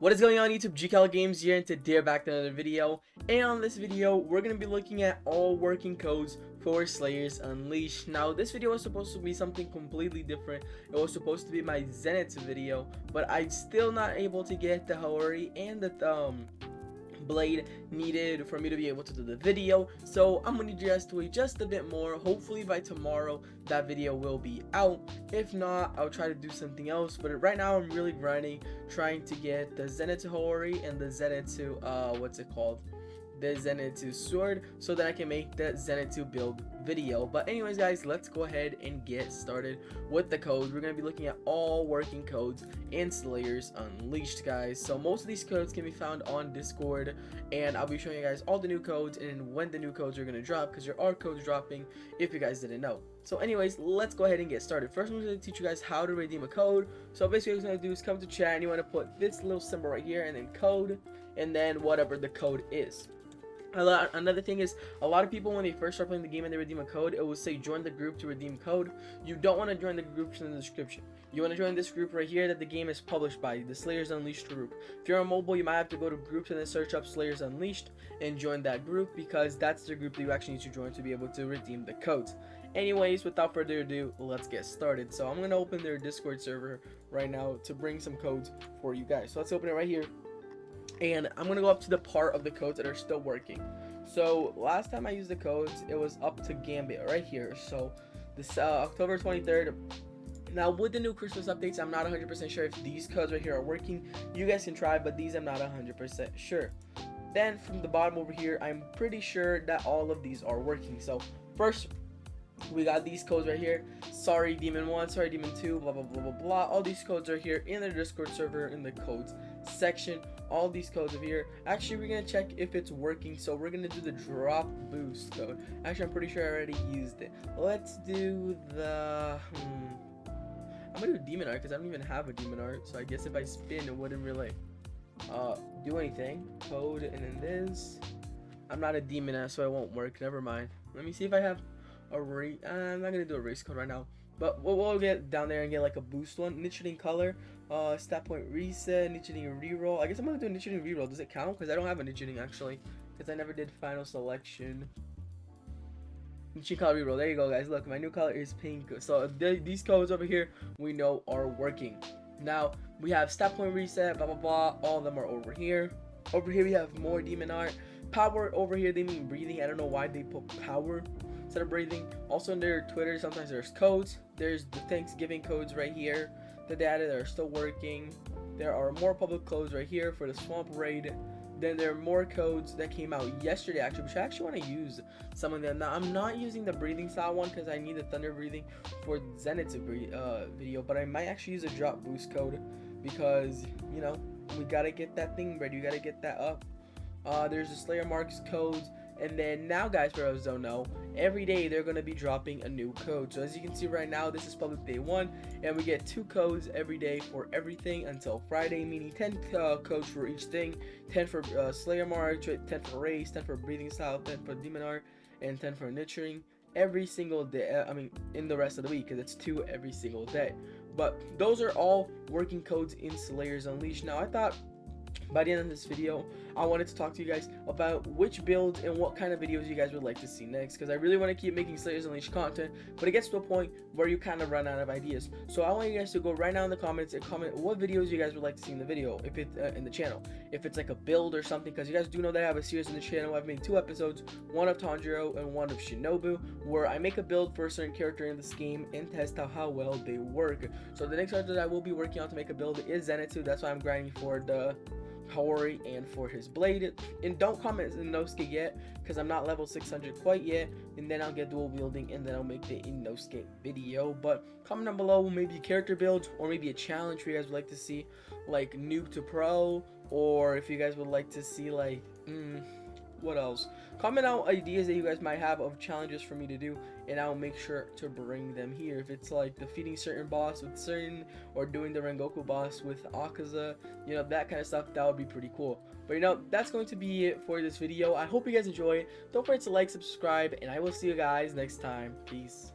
What is going on YouTube? GCal Games here, and today we're back to another video. And on this video, we're going to be looking at all working codes for Slayers Unleashed. Now, this video was supposed to be something completely different. It was supposed to be my Zenith video, but I'm still not able to get the Hori and the blade needed for me to be able to do the video, so I'm gonna just wait just a bit more. Hopefully by tomorrow that video will be out. If not, I'll try to do something else, but right now I'm really grinding, trying to get the Zenitsu Hori and the Zenitsu the Zenitsu sword, so that I can make the Zenitsu build video. But anyways guys, let's go ahead and get started with the codes. We're going to be looking at all working codes in Slayers Unleashed, guys. So most of these codes can be found on Discord, and I'll be showing you guys all the new codes and when the new codes are going to drop, because there are codes dropping if you guys didn't know. So anyways, let's go ahead and get started. First, I'm going to teach you guys how to redeem a code. So basically what you're going to do is come to chat, and you want to put this little symbol right here and then code, and then whatever the code is. Another thing is, a lot of people when they first start playing the game and they redeem a code, it will say join the group to redeem code. You don't want to join the groups in the description. You want to join this group right here that the game is published by, the Slayers Unleashed group. If you're on mobile, you might have to go to groups and then search up Slayers Unleashed and join that group, because that's the group that you actually need to join to be able to redeem the codes. Anyways, without further ado, let's get started. So I'm going to open their Discord server right now to bring some codes for you guys. So let's open it right here. And I'm gonna go up to the part of the codes that are still working. So last time I used the codes, it was up to Gambit right here. So this October 23rd. Now with the new Christmas updates, I'm not 100% sure if these codes right here are working. You guys can try, but these I'm not 100% sure. Then from the bottom over here, I'm pretty sure that all of these are working. So first, we got these codes right here. Sorry Demon 1, sorry Demon 2, blah blah blah blah blah. All these codes are here in the Discord server in the codes section. All these codes are here. Actually, we're gonna check if it's working, so we're gonna do the drop boost code. Actually, I'm pretty sure I already used it. Let's do the I'm gonna do demon art because I don't even have a demon art, so I guess if I spin it wouldn't really do anything. Code, and then this. I'm not a demon, so it won't work. Never mind. Let me see if I have a race. I'm not gonna do a race code right now, but we'll get down there and get like a boost one. Initiating color, stat point reset, initiating reroll. I guess I'm gonna do initiating reroll. Does it count? Because I don't have initiating actually, because I never did final selection. Initiating color reroll. There you go, guys. Look, my new color is pink. So these codes over here we know are working. Now we have stat point reset, blah blah blah. All of them are over here. Over here we have more demon art. Power over here, they mean breathing. I don't know why they put power instead of breathing. Also in their Twitter, sometimes there's codes. There's the Thanksgiving codes right here that they added that are still working. There are more public codes right here for the swamp raid. Then there are more codes that came out yesterday actually, which I actually want to use some of them. Now I'm not using the breathing style one because I need the thunder breathing for Zenitsu video, but I might actually use a drop boost code because, you know, we gotta get that thing ready. We gotta get that up. There's the Slayer Marks codes. And then now, guys, for those who don't know, every day they're going to be dropping a new code. So as you can see right now, this is public day 1, and we get 2 codes every day for everything until Friday, meaning 10 codes for each thing. 10 for Slayer March, 10 for race, 10 for breathing style, 10 for demon art, and 10 for nurturing every single day. I mean, in the rest of the week, because it's 2 every single day. But those are all working codes in Slayers Unleashed. Now I thought by the end of this video, I wanted to talk to you guys about which builds and what kind of videos you guys would like to see next, because I really want to keep making Slayers Unleashed content, but it gets to a point where you kind of run out of ideas. So I want you guys to go right now in the comments and comment what videos you guys would like to see in the video, if it's in the channel, if it's like a build or something, because you guys do know that I have a series in the channel. I've made 2 episodes, one of Tanjiro and one of Shinobu, where I make a build for a certain character in this game and test out how well they work. So the next character that I will be working on to make a build is Zenitsu. That's why I'm grinding for the Hori and for his blade. And don't comment Inosuke yet, because I'm not level 600 quite yet, and then I'll get dual wielding and then I'll make the Inosuke video. But comment down below maybe character builds or maybe a challenge for you guys would like to see, like noob to pro, or if you guys would like to see like what else. Comment out ideas that you guys might have of challenges for me to do, and I'll make sure to bring them here. If it's like defeating certain boss with certain, or doing the Rengoku boss with Akaza, you know, that kind of stuff, that would be pretty cool. But you know, that's going to be it for this video. I hope you guys enjoy it. Don't forget to like, subscribe, and I will see you guys next time. Peace.